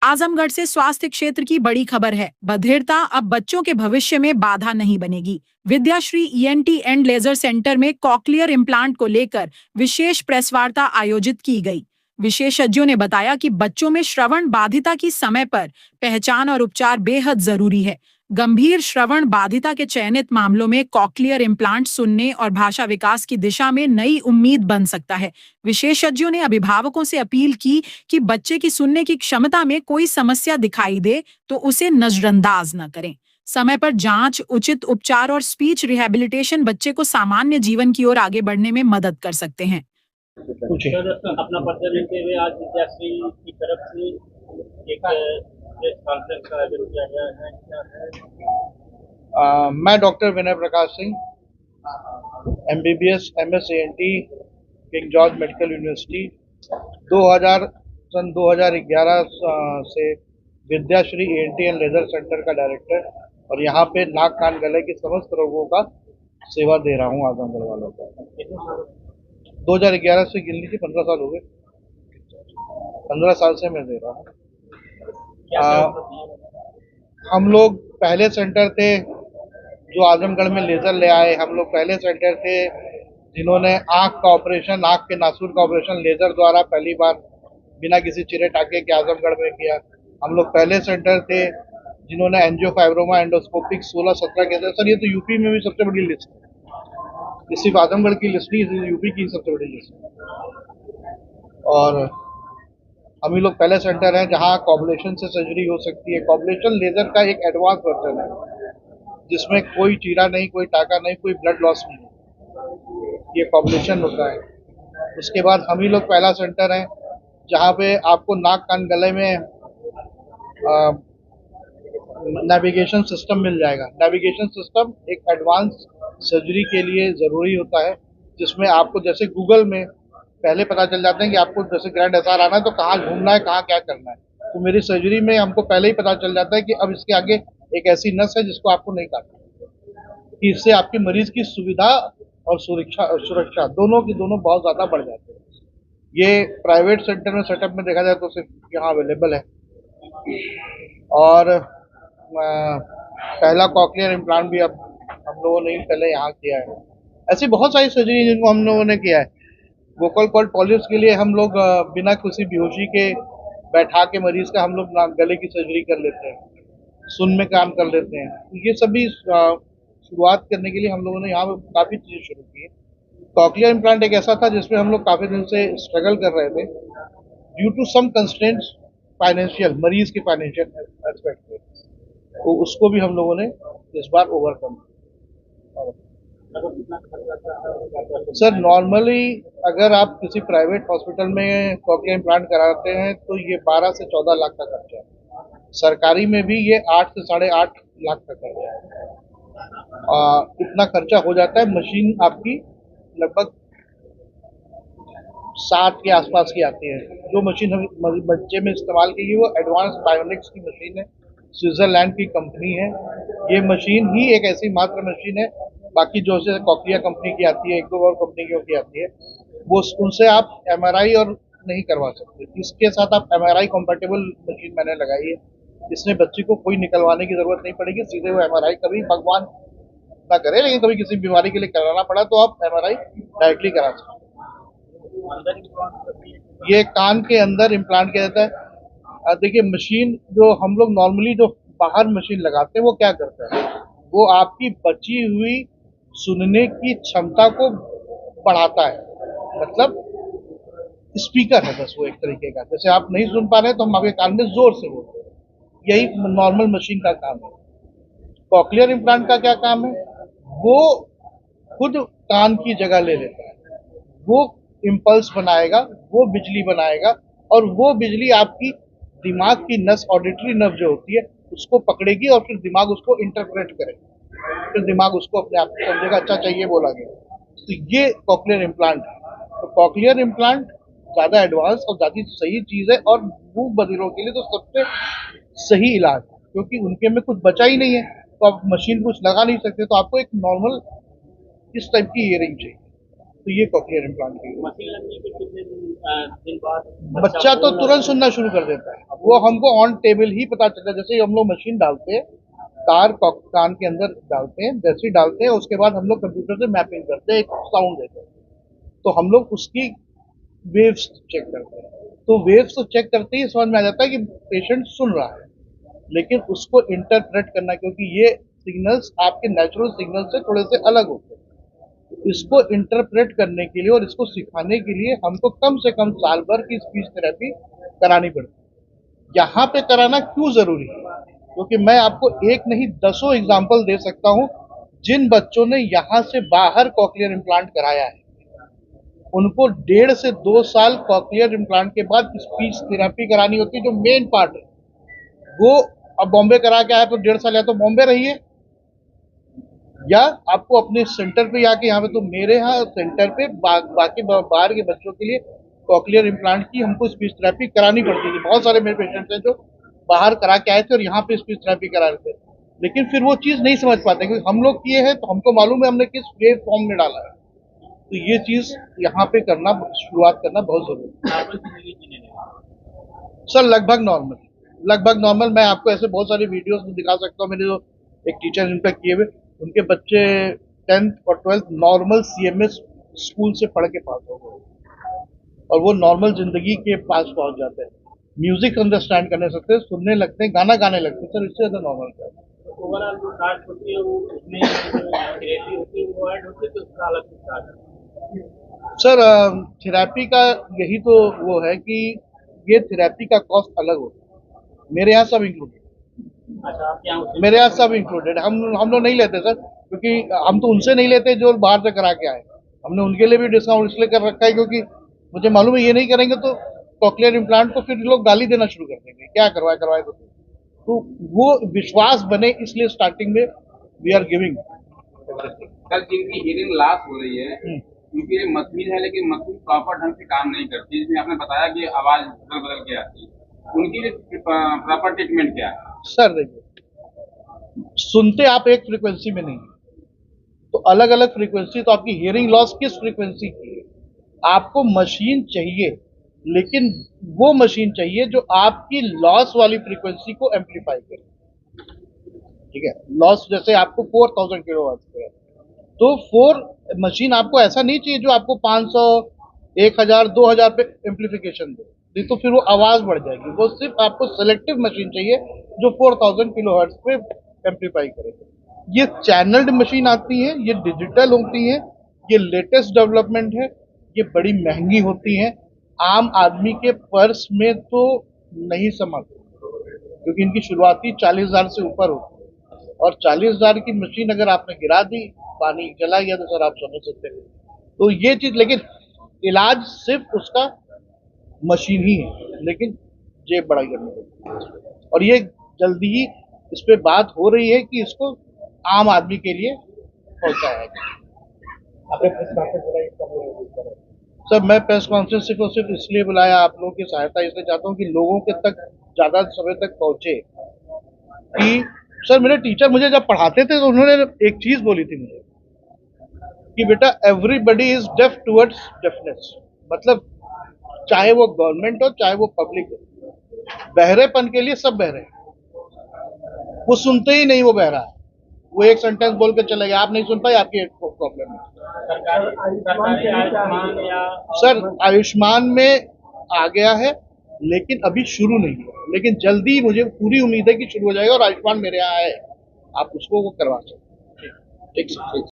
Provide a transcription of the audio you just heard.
आजमगढ़ से स्वास्थ्य क्षेत्र की बड़ी खबर है। बधिरता अब बच्चों के भविष्य में बाधा नहीं बनेगी। Vidyashree ENT and laser centre में कॉकलियर इम्प्लांट को लेकर विशेष प्रेस वार्ता आयोजित की गई। विशेषज्ञों ने बताया कि बच्चों में श्रवण बाधिता की समय पर पहचान और उपचार बेहद जरूरी है। गंभीर श्रवण बाधिता के चयनित मामलों में कॉकलियर इम्प्लांट सुनने और भाषा विकास की दिशा में नई उम्मीद बन सकता है। विशेषज्ञों ने अभिभावकों से अपील की कि बच्चे की सुनने की क्षमता में कोई समस्या दिखाई दे तो उसे नजरअंदाज न करें। समय पर जांच, उचित उपचार और स्पीच रिहैबिलिटेशन बच्चे को सामान्य जीवन की ओर आगे बढ़ने में मदद कर सकते हैं। सर, अपना परिचय देते हुए आज विद्याश्री की तरफ से एक प्रेस कॉन्फ्रेंस का आयोजन किया गया है, क्या है? मैं doctor Vinay Prakash Singh, MBBS MS ANT King George Medical University 2011 से Vidyashree ENT and laser centre का डायरेक्टर और यहाँ पे नाक कान गले के समस्त रोगों का सेवा दे रहा हूँ आजमगढ़ वालों को। 2011 से गिन लीजिए 15 साल हो गए। 15 साल से मैं दे रहा हूँ। हम लोग पहले सेंटर थे जो आजमगढ़ में लेजर ले आए। हम लोग पहले सेंटर थे जिन्होंने आंख का ऑपरेशन, आंख के नासूर का ऑपरेशन लेजर द्वारा पहली बार बिना किसी चिरे टाके के आजमगढ़ में किया। हम लोग पहले सेंटर थे जिन्होंने एंजियोफाइब्रोमा एंडोस्कोपिक 16-17 के अंदर। सर ये तो यूपी में भी सबसे बड़ी लिस्ट है, ये सिर्फ आजमगढ़ की लिस्ट नहीं, यूपी की सबसे बड़ी लिस्ट है। और हम ही लोग पहले सेंटर हैं जहां कॉबुलेशन से सर्जरी हो सकती है। कॉबुलेशन लेजर का एक एडवांस वर्जन है जिसमें कोई चीरा नहीं, कोई टाका नहीं, कोई ब्लड लॉस नहीं, ये कॉबुलेशन होता है। उसके बाद हम ही लोग पहला सेंटर है जहाँ पे आपको नाक कान गले में नेविगेशन सिस्टम मिल जाएगा। नेविगेशन सिस्टम एक एडवांस सर्जरी के लिए ज़रूरी होता है, जिसमें आपको जैसे गूगल में पहले पता चल जाता है कि आपको जैसे ग्रैंड एसआर आना है तो कहाँ घूमना है, कहाँ क्या करना है। तो मेरी सर्जरी में हमको पहले ही पता चल जाता है कि अब इसके आगे एक ऐसी नस है जिसको आपको नहीं काटना, कि इससे आपके मरीज की सुविधा और सुरक्षा दोनों की दोनों बहुत ज़्यादा बढ़ जाते हैं। ये प्राइवेट सेंटर में सेटअप में देखा जाए तो सिर्फ यहाँ अवेलेबल है। और पहला कॉकलियर इम्प्लांट भी अब हम लोगों ने पहले यहाँ किया है। ऐसी बहुत सारी सर्जरी जिनको हम लोगों ने किया है। वोकल कॉर्ड पॉलिप्स के लिए हम लोग बिना किसी बेहोशी के बैठा के मरीज का हम लोग गले की सर्जरी कर लेते हैं, सुन में काम कर लेते हैं। ये सभी शुरुआत करने के लिए हम लोगों ने यहाँ पे काफ़ी चीज़ें शुरू की है। कॉकलियर इम्प्लांट एक ऐसा था जिसमें हम लोग काफ़ी दिन से स्ट्रगल कर रहे थे due to some constraints financial, मरीज के फाइनेंशियल एस्पेक्ट में, तो उसको भी हम लोगों ने इस बार ओवरकम किया। सर नॉर्मली अगर आप किसी प्राइवेट हॉस्पिटल में कॉकलियर इम्प्लांट कराते हैं तो ये 12 से 14 लाख का खर्चा है। सरकारी में भी ये 8 से 8.5 लाख का खर्चा है। इतना खर्चा हो जाता है। मशीन आपकी लगभग 60 के आसपास की आती है। जो मशीन हम बच्चे में इस्तेमाल की वो एडवांस बायोनिक्स की मशीन है, स्विट्जरलैंड की कंपनी है। ये मशीन ही एक ऐसी मात्र मशीन है, बाकी जो से कॉकलिया कंपनी की आती है, एक दो और कंपनी की आती है, वो उनसे आप MRI और नहीं करवा सकते। इसके साथ आप MRI कॉम्पेटेबल मशीन मैंने लगाई है, इसमें बच्चे को कोई निकलवाने की जरूरत नहीं पड़ेगी। सीधे वो MRI कभी भगवान ना करे लेकिन कभी किसी बीमारी के लिए कराना पड़ा तो आप MRI डायरेक्टली करा सकते। ये कान के अंदर इम्प्लांट किया जाता है। देखिए मशीन जो हम लोग नॉर्मली जो बाहर मशीन लगाते हैं वो क्या करता है, वो आपकी बची हुई सुनने की क्षमता को बढ़ाता है। मतलब स्पीकर है बस वो एक तरीके का। जैसे आप नहीं सुन पा रहे तो हम आपके कान में जोर से बोलते हैं, यही नॉर्मल मशीन का काम है। कॉकलियर इम्प्लांट का क्या काम है, वो खुद कान की जगह ले लेता है। वो इम्पल्स बनाएगा, वो बिजली बनाएगा और वो बिजली आपकी दिमाग की नस, ऑडिटरी नर्व जो होती है, उसको पकड़ेगी और फिर दिमाग उसको इंटरप्रेट करेगा। फिर दिमाग उसको अपने आप समझेगा, अच्छा चाहिए बोला गया। तो ये कॉकलियर इम्प्लांट है। तो कॉकलियर इम्प्लांट ज़्यादा एडवांस और ज़्यादा सही चीज़ है और मूक बधिरों के लिए तो सबसे सही इलाज है, क्योंकि उनके में कुछ बचा ही नहीं है। तो आप मशीन कुछ लगा नहीं सकते, तो आपको एक नॉर्मल इस टाइप की इयरिंग चाहिए। तो ये कॉकलियर इम्प्लांट की है। मशीन लगने के कितने दिन बाद बच्चा तो तुरंत सुनना शुरू कर देता है, वो हमको ऑन टेबल ही पता चलता है। जैसे ही हम लोग मशीन डालते हैं, तार कान के अंदर डालते हैं, जैसे ही डालते हैं उसके बाद हम लोग कंप्यूटर से मैपिंग करते हैं, एक साउंड देते हैं, तो हम लोग उसकी वेव्स चेक करते हैं। तो वेव्स को चेक करते ही समझ में आ जाता है कि पेशेंट सुन रहा है, लेकिन उसको इंटरप्रेट करना, क्योंकि ये सिग्नल्स आपके नेचुरल सिग्नल से थोड़े से अलग होते हैं, इसको इंटरप्रेट करने के लिए और इसको सिखाने के लिए हमको कम से कम साल भर की स्पीच थेरेपी करानी पड़ती है। यहाँ पे कराना क्यों जरूरी है? क्योंकि मैं आपको एक नहीं दसों एग्जाम्पल दे सकता हूँ जिन बच्चों ने यहाँ से बाहर कॉकलियर इम्प्लांट कराया है, उनको 1.5 से 2 साल कॉकलियर इम्प्लांट के बाद स्पीच थेरेपी करानी होती है, जो मेन पार्ट है। वो अब बॉम्बे करा के आया तो 1.5 साल या तो बॉम्बे रहिए, या आपको अपने सेंटर पे आके, यहाँ पे तो मेरे यहाँ सेंटर पे बाकी बाहर के बच्चों के लिए कॉकलियर इम्प्लांट की हमको स्पीच थेरेपी करानी पड़ती थी। बहुत सारे मेरे पेशेंट्स हैं जो बाहर करा के आए थे और यहाँ पे स्पीच थेरेपी करा रहे थे, लेकिन फिर वो चीज़ नहीं समझ पाते, क्योंकि हम लोग किए हैं तो हमको मालूम है हमने किस वेव फॉर्म में डाला है। तो ये चीज़ यहाँ पे करना, शुरुआत करना बहुत जरूरी है। नॉर्मल जिंदगी जीने लगे। सर लगभग नॉर्मल। मैं आपको ऐसे बहुत सारी वीडियोस में दिखा सकता हूँ। मेरे जो एक टीचर इनका किए हुए, उनके बच्चे 10th और 12th नॉर्मल CMS स्कूल से पढ़ के पास हो गए और वो नॉर्मल जिंदगी के पास पहुंच जाते हैं। म्यूजिक अंडरस्टैंड करने सकते हैं, सुनने लगते हैं, गाना गाने लगते हैं। सर इससे ज्यादा नॉर्मल क्या है? ओवरऑल जो कास्ट होती है वो उसमें थेरेपी होती है वो ऐड होती है तो उसका अलग से चार्ज है। सर थेरेपी का यही तो वो है कि ये थेरेपी का कॉस्ट अलग होता है। मेरे यहाँ सब इंक्लूडेड, अच्छा, आप यहाँ उसी मेरे यहाँ सब इंक्लूडेड। हम लोग नहीं लेते सर, क्योंकि हम तो उनसे नहीं लेते जो बाहर से करा के आए। हमने उनके लिए भी डिस्काउंट इसलिए कर रखा है क्योंकि मुझे मालूम है ये नहीं करेंगे तो कॉकलियर इम्प्लांट को फिर लोग गाली देना शुरू कर देंगे, क्या करवाए तो वो विश्वास बने, इसलिए स्टार्टिंग में वी आर गिविंग। कल जिनकी हियरिंग लॉस हो रही है, क्योंकि ये मशीन है लेकिन मशीन प्रॉपर ढंग से काम नहीं करती, जिसमें आपने बताया कि आवाज बदल बदल के आती है, उनकी लिए प्रॉपर ट्रीटमेंट क्या है? सर देखिए, सुनते आप एक फ्रीक्वेंसी में नहीं, तो अलग अलग फ्रीक्वेंसी, तो आपकी हियरिंग लॉस किस फ्रीक्वेंसी की है? आपको मशीन चाहिए, लेकिन वो मशीन चाहिए जो आपकी लॉस वाली फ्रीक्वेंसी को एम्पलीफाई करे। ठीक है, लॉस जैसे आपको 4000 किलोवाट पे है, तो 4 मशीन आपको ऐसा नहीं चाहिए जो आपको 500, 1000, 2000 पे एम्पलीफिकेशन दे, नहीं तो फिर वो आवाज बढ़ जाएगी। वो सिर्फ आपको सेलेक्टिव मशीन चाहिए जो 4000 किलोहर्ट्ज पे एम्पलीफाई करे। ये चैनल्ड मशीन आती है, ये डिजिटल होती है, ये लेटेस्ट डेवलपमेंट है, ये बड़ी महंगी होती है, आम आदमी के पर्स में तो नहीं समाती, क्योंकि इनकी शुरुआती 40,000 से ऊपर होती है, और 40,000 की मशीन अगर आपने गिरा दी, पानी चला गया, तो सर आप समझ सकते हैं। तो ये चीज, लेकिन इलाज सिर्फ उसका मशीन ही है, लेकिन जेब बड़ा करने की, और ये जल्दी ही इस पे बात हो रही है कि इसको आम आदमी के लिए पहुंचाया जाए। सर मैं प्रेस कॉन्फ्रेंस सिर्फ और सिर्फ इसलिए बुलाया, आप लोगों की सहायता इसलिए चाहता हूँ कि लोगों के तक ज्यादा समय तक पहुंचे। कि सर मेरे टीचर मुझे जब पढ़ाते थे तो उन्होंने एक चीज बोली थी मुझे कि बेटा everybody is deaf towards deafness, मतलब चाहे वो गवर्नमेंट हो चाहे वो पब्लिक हो, बहरेपन के लिए सब बहरे हैं। वो सुनते ही नहीं, वो बहरा है, वो एक सेंटेंस बोल के चले गए, आप नहीं सुन पाए, आपकी एक प्रॉब्लम है। सरकारी आयुष्मान या सर आयुष्मान में आ गया है, लेकिन अभी शुरू नहीं हुआ, लेकिन जल्दी मुझे पूरी उम्मीद है कि शुरू हो जाएगा, और आयुष्मान मेरे यहाँ है, आप उसको वो करवा सकते हैं। ठीक।